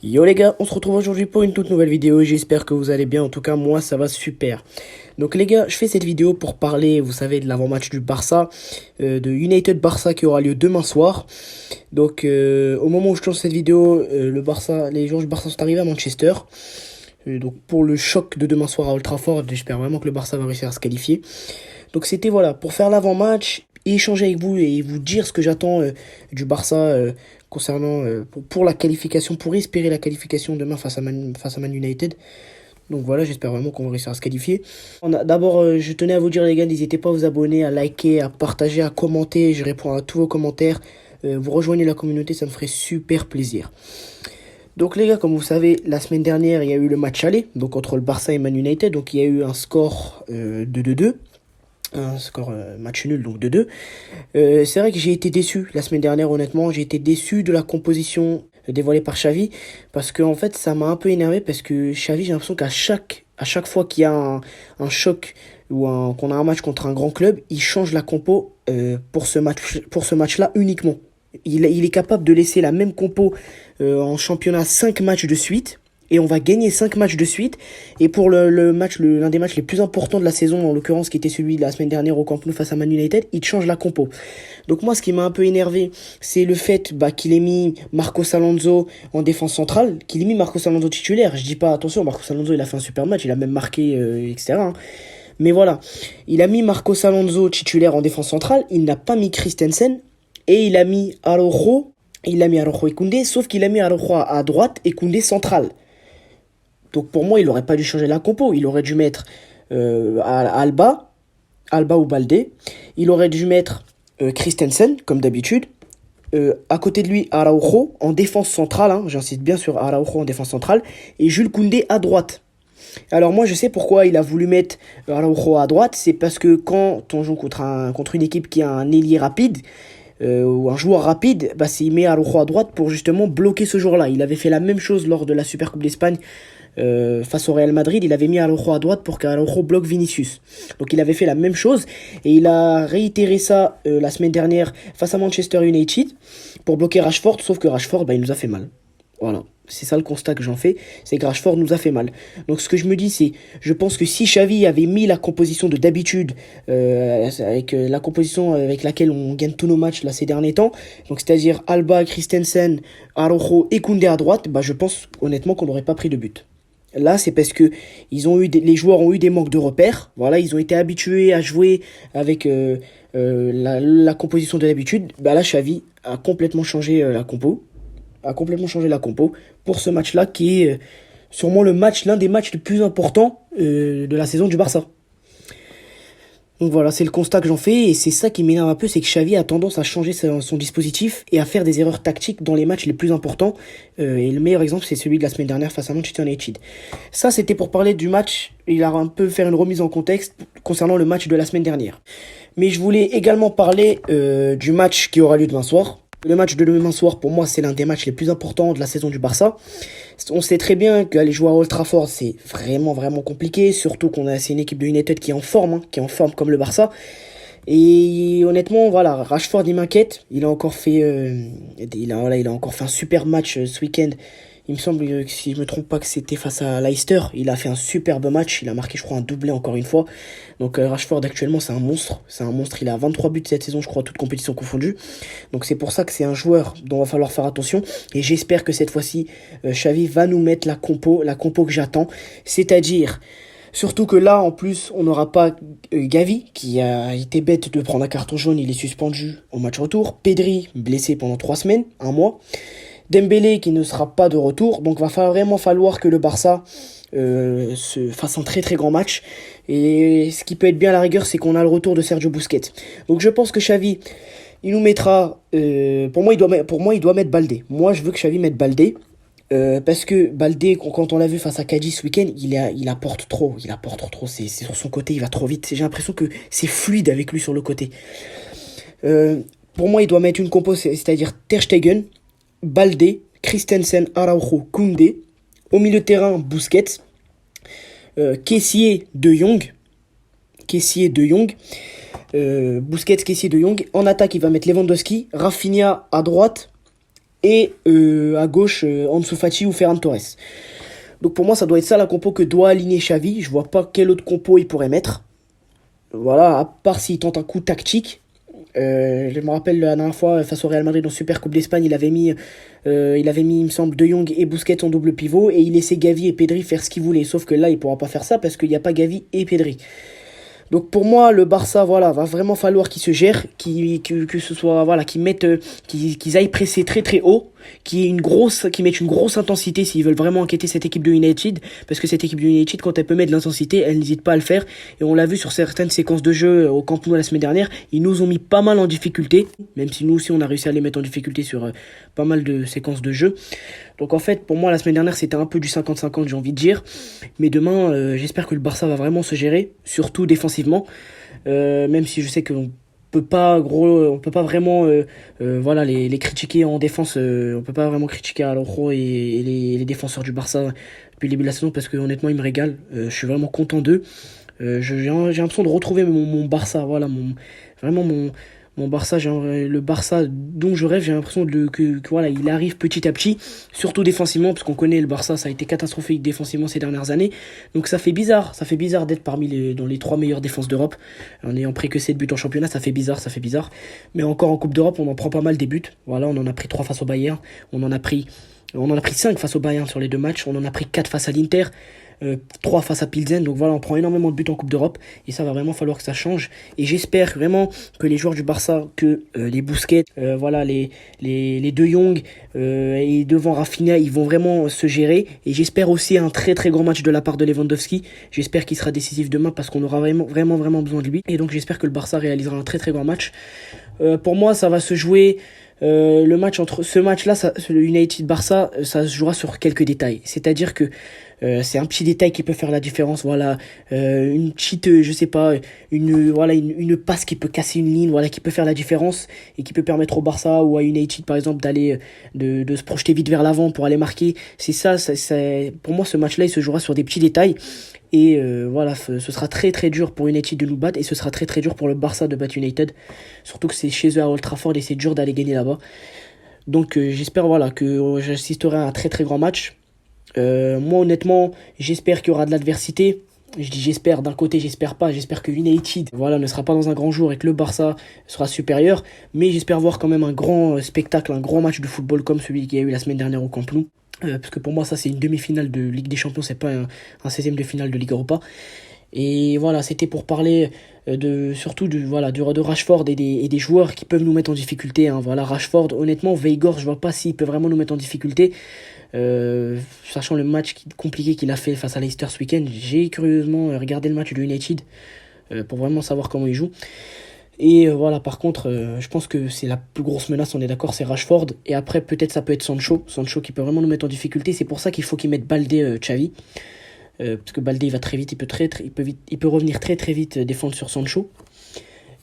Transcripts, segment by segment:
Yo les gars, on se retrouve aujourd'hui pour une toute nouvelle vidéo et j'espère que vous allez bien. En tout cas, moi ça va super. Donc les gars, je fais cette vidéo pour parler, vous savez, de l'avant-match du Barça, de United Barça qui aura lieu demain soir. Donc au moment où je tourne cette vidéo, les joueurs du Barça sont arrivés à Manchester. Donc pour le choc de demain soir à Old Trafford, j'espère vraiment que le Barça va réussir à se qualifier. Donc c'était voilà, pour faire l'avant-match et échanger avec vous et vous dire ce que j'attends du Barça concernant pour la qualification, pour espérer la qualification demain face à Man United. Donc voilà, j'espère vraiment qu'on va réussir à se qualifier. D'abord, je tenais à vous dire les gars, n'hésitez pas à vous abonner, à liker, à partager, à commenter. Je réponds à tous vos commentaires. Vous rejoignez la communauté, ça me ferait super plaisir. Donc les gars, comme vous savez, la semaine dernière, il y a eu le match aller, donc entre le Barça et Man United. Donc il y a eu un score de 2-2. Un score match nul, donc 2-2. C'est vrai que j'ai été déçu la semaine dernière, honnêtement. J'ai été déçu de la composition dévoilée par Xavi. Parce que en fait, ça m'a un peu énervé. Parce que Xavi, j'ai l'impression qu'à chaque fois qu'il y a un choc ou qu'on a un match contre un grand club, il change la compo pour ce match-là uniquement. Il est capable de laisser la même compo en championnat 5 matchs de suite. Et on va gagner 5 matchs de suite. Et pour l'un des matchs les plus importants de la saison, en l'occurrence qui était celui de la semaine dernière au Camp Nou face à Man United, il change la compo. Donc moi, ce qui m'a un peu énervé, c'est le fait qu'il ait mis Marcos Alonso en défense centrale, qu'il ait mis Marcos Alonso titulaire. Je dis pas, attention, Marcos Alonso, il a fait un super match, il a même marqué, etc. hein. Mais voilà, il a mis Marcos Alonso titulaire en défense centrale, il n'a pas mis Christensen, et il a mis Araujo et Koundé, sauf qu'il a mis Araujo à droite et Koundé central. Donc pour moi, il n'aurait pas dû changer la compo. Il aurait dû mettre Alba ou Baldé. Il aurait dû mettre Christensen, comme d'habitude. À côté de lui, Araujo en défense centrale. J'insiste bien sur Araujo en défense centrale. Et Jules Koundé à droite. Alors moi, je sais pourquoi il a voulu mettre Araujo à droite. C'est parce que quand on joue contre une équipe qui a un ailier rapide, ou un joueur rapide, il met Araujo à droite pour justement bloquer ce joueur-là. Il avait fait la même chose lors de la Super Coupe d'Espagne face au Real Madrid. Il avait mis Araujo à droite pour qu'Araujo bloque Vinicius. Donc il avait fait la même chose et il a réitéré ça la semaine dernière face à Manchester United pour bloquer Rashford, sauf que Rashford, il nous a fait mal. Voilà, c'est ça le constat que j'en fais, c'est que Rashford nous a fait mal. Donc ce que je me dis, c'est, je pense que si Xavi avait mis la composition de d'habitude, avec la composition avec laquelle on gagne tous nos matchs là ces derniers temps, donc c'est-à-dire Alba, Christensen, Araujo et Koundé à droite, je pense honnêtement qu'on n'aurait pas pris de but. Là, c'est parce que les joueurs ont eu des manques de repères. Voilà, ils ont été habitués à jouer avec la composition de l'habitude. Là, Xavi a complètement changé la compo pour ce match-là qui est sûrement l'un des matchs les plus importants de la saison du Barça. Donc voilà, c'est le constat que j'en fais et c'est ça qui m'énerve un peu, c'est que Xavi a tendance à changer son dispositif et à faire des erreurs tactiques dans les matchs les plus importants. Et le meilleur exemple, c'est celui de la semaine dernière face à Manchester United. Ça, c'était pour parler du match. Il a un peu faire une remise en contexte concernant le match de la semaine dernière. Mais je voulais également parler du match qui aura lieu demain soir. Le match de demain soir, pour moi, c'est l'un des matchs les plus importants de la saison du Barça. On sait très bien qu'aller jouer à Old Trafford, c'est vraiment, vraiment compliqué. Surtout c'est une équipe de United qui est en forme, qui est en forme comme le Barça. Et honnêtement, voilà, Rashford, il m'inquiète. Il a encore fait un super match ce week-end. Il me semble que si je me trompe pas que c'était face à Leicester. Il a fait un superbe match. Il a marqué, je crois, un doublé encore une fois. Donc Rashford actuellement c'est un monstre. C'est un monstre. Il a 23 buts cette saison, je crois, toutes compétitions confondues. Donc c'est pour ça que c'est un joueur dont il va falloir faire attention. Et j'espère que cette fois-ci, Xavi va nous mettre la compo que j'attends. C'est-à-dire, surtout que là, en plus, on n'aura pas Gavi, qui a été bête de prendre un carton jaune. Il est suspendu au match retour. Pedri, blessé pendant 3 semaines, un mois. Dembélé qui ne sera pas de retour, donc va vraiment falloir que le Barça se fasse un très très grand match. Et ce qui peut être bien à la rigueur, c'est qu'on a le retour de Sergio Busquets. Donc je pense que Xavi, il nous mettra, pour moi il doit mettre Baldé. Moi je veux que Xavi mette Baldé. Parce que Baldé, quand on l'a vu face à Cadiz ce week-end, il apporte trop, c'est sur son côté, il va trop vite. J'ai l'impression que c'est fluide avec lui sur le côté. Pour moi, il doit mettre une compo, c'est-à-dire Ter Stegen, Baldé, Christensen, Araujo, Koundé. Au milieu de terrain, Busquets, Kessié, De Jong. Busquets, Kessié, De Jong. En attaque, il va mettre Lewandowski, Rafinha à droite et à gauche Ansu Fati ou Ferran Torres. Donc pour moi ça doit être ça la compo que doit aligner Xavi. Je vois pas quel autre compo il pourrait mettre. Voilà, à part s'il tente un coup tactique. Je me rappelle la dernière fois face au Real Madrid en Super Coupe d'Espagne, il avait mis, il me semble, De Jong et Busquets en double pivot et il laissait Gavi et Pedri faire ce qu'ils voulaient. Sauf que là, il pourra pas faire ça parce qu'il n'y a pas Gavi et Pedri. Donc pour moi, le Barça, voilà, va vraiment falloir qu'ils se gèrent, que ce soit, voilà, qu'ils aillent presser très très haut, qu'ils mettent une grosse intensité s'ils veulent vraiment enquêter cette équipe de United, parce que cette équipe de United, quand elle peut mettre de l'intensité, elle n'hésite pas à le faire, et on l'a vu sur certaines séquences de jeu au Camp Nou la semaine dernière, ils nous ont mis pas mal en difficulté, même si nous aussi on a réussi à les mettre en difficulté sur pas mal de séquences de jeu. Donc en fait, pour moi, la semaine dernière, c'était un peu du 50-50, j'ai envie de dire. Mais demain, j'espère que le Barça va vraiment se gérer, surtout défensivement. Même si je sais qu'on on peut pas vraiment voilà, les critiquer en défense. On peut pas vraiment critiquer Araujo et les défenseurs du Barça depuis le début de la saison parce que honnêtement, ils me régalent. Je suis vraiment content d'eux. J'ai l'impression de retrouver mon Barça, voilà, vraiment mon Barça, le Barça dont je rêve. J'ai l'impression que voilà, il arrive petit à petit, surtout défensivement, parce qu'on connaît le Barça, ça a été catastrophique défensivement ces dernières années. Donc ça fait bizarre d'être dans les 3 meilleures défenses d'Europe, en ayant pris que 7 buts en championnat, ça fait bizarre. Mais encore en Coupe d'Europe, on en prend pas mal des buts. Voilà, on en a pris 3 face au Bayern, on en a pris 5 face au Bayern sur les 2 matchs, on en a pris 4 face à l'Inter. 3 face à Pilsen, donc voilà, on prend énormément de buts en Coupe d'Europe et ça va vraiment falloir que ça change. Et j'espère vraiment que les joueurs du Barça, que les Busquets, voilà, les De Jong et devant Rafinha, ils vont vraiment se gérer. Et j'espère aussi un très très grand match de la part de Lewandowski. J'espère qu'il sera décisif demain parce qu'on aura vraiment besoin de lui. Et donc j'espère que le Barça réalisera un très très grand match. Pour moi, ça va se jouer. Ce match-là, le United-Barça, ça se jouera sur quelques détails. C'est-à-dire que c'est un petit détail qui peut faire la différence. Voilà, une petite, je sais pas, une passe qui peut casser une ligne, voilà, qui peut faire la différence et qui peut permettre au Barça ou à United, par exemple, d'aller, de se projeter vite vers l'avant pour aller marquer. Pour moi, ce match-là, il se jouera sur des petits détails. Et voilà, ce sera très très dur pour United de nous battre et ce sera très très dur pour le Barça de battre United. Surtout que c'est chez eux à Old Trafford et c'est dur d'aller gagner là-bas. Donc j'espère voilà, que j'assisterai à un très très grand match. Moi honnêtement, j'espère qu'il y aura de l'adversité. Je dis j'espère, d'un côté j'espère pas, j'espère que United voilà, ne sera pas dans un grand jour et que le Barça sera supérieur. Mais j'espère voir quand même un grand spectacle, un grand match de football comme celui qu'il y a eu la semaine dernière au Camp Nou. Parce que pour moi ça c'est une demi-finale de Ligue des Champions, c'est pas un 16e de finale de Ligue Europa. Et voilà, c'était pour parler surtout de Rashford et des joueurs qui peuvent nous mettre en difficulté, hein. Voilà, Rashford, honnêtement, Weghorst, je vois pas s'il peut vraiment nous mettre en difficulté. Sachant le match compliqué qu'il a fait face à Leicester ce week-end, j'ai curieusement regardé le match de United pour vraiment savoir comment il joue. Et voilà, par contre, je pense que c'est la plus grosse menace, on est d'accord, c'est Rashford. Et après, peut-être ça peut être Sancho qui peut vraiment nous mettre en difficulté. C'est pour ça qu'il faut qu'il mette Baldé, Xavi. Parce que Baldé, il va très vite, il peut revenir très très vite défendre sur Sancho.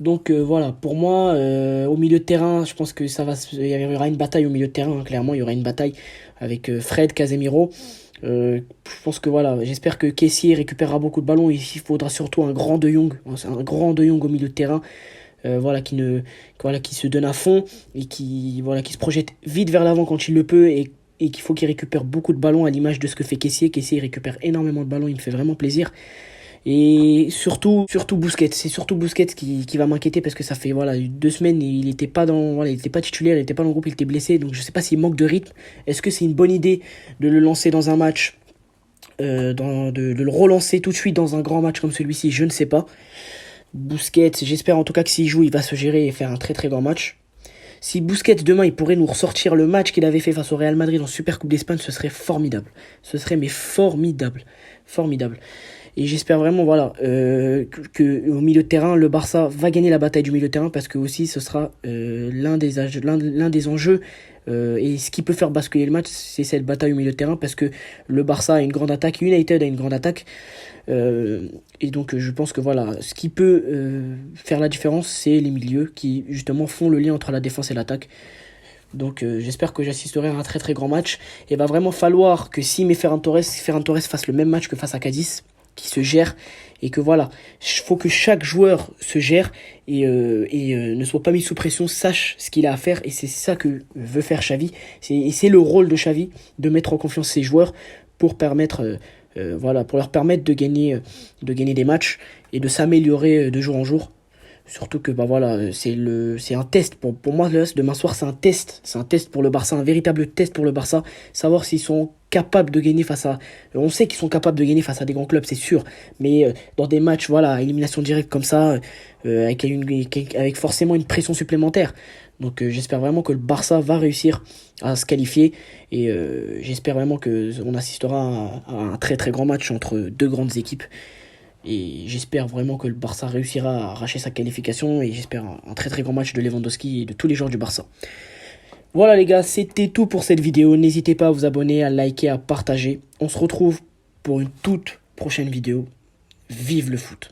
Donc voilà, pour moi, au milieu de terrain, je pense que il y aura une bataille au milieu de terrain, hein, clairement, il y aura une bataille avec Fred, Casemiro. Je pense que voilà, j'espère que Kessié récupérera beaucoup de ballons. Il faudra surtout un grand De Jong au milieu de terrain. Voilà, qui se donne à fond et qui se projette vite vers l'avant quand il le peut et qu'il faut qu'il récupère beaucoup de ballons à l'image de ce que fait Kessié. Kessié récupère énormément de ballons, il me fait vraiment plaisir. Et surtout Busquets, c'est surtout Busquets qui va m'inquiéter parce que ça fait 2 semaines il était pas titulaire, il était pas dans le groupe, il était blessé, donc je sais pas s'il manque de rythme. Est-ce que c'est une bonne idée de le lancer dans un match, de le relancer tout de suite dans un grand match comme celui-ci? Je ne sais pas. Busquets, j'espère en tout cas que s'il joue, il va se gérer et faire un très très grand match. Si Busquets demain il pourrait nous ressortir le match qu'il avait fait face au Real Madrid en Super Coupe d'Espagne, ce serait formidable. Ce serait mais formidable. Et j'espère vraiment que au milieu de terrain, le Barça va gagner la bataille du milieu de terrain parce que aussi ce sera l'un des enjeux et ce qui peut faire basculer le match, c'est cette bataille au milieu de terrain parce que le Barça a une grande attaque, United a une grande attaque. Et donc je pense que voilà, ce qui peut faire la différence, c'est les milieux qui justement font le lien entre la défense et l'attaque. Donc j'espère que j'assisterai à un très très grand match. Et va vraiment falloir que si Ferran Torres fasse le même match que face à Cadiz, qui se gère et que voilà, il faut que chaque joueur se gère et ne soit pas mis sous pression, sache ce qu'il a à faire et c'est ça que veut faire Xavi. C'est le rôle de Xavi de mettre en confiance ses joueurs pour permettre voilà, pour leur permettre de gagner des matchs et de s'améliorer de jour en jour. Surtout que bah voilà, c'est un test pour moi là, demain soir c'est un test pour le Barça, un véritable test pour le Barça, savoir s'ils sont capables de gagner face à on sait qu'ils sont capables de gagner face à des grands clubs, c'est sûr, mais dans des matchs voilà, à élimination directe comme ça avec forcément une pression supplémentaire. Donc j'espère vraiment que le Barça va réussir à se qualifier et j'espère vraiment que on assistera à un très très grand match entre deux grandes équipes. Et j'espère vraiment que le Barça réussira à arracher sa qualification. Et j'espère un très très grand match de Lewandowski et de tous les joueurs du Barça. Voilà les gars, c'était tout pour cette vidéo. N'hésitez pas à vous abonner, à liker, à partager. On se retrouve pour une toute prochaine vidéo. Vive le foot!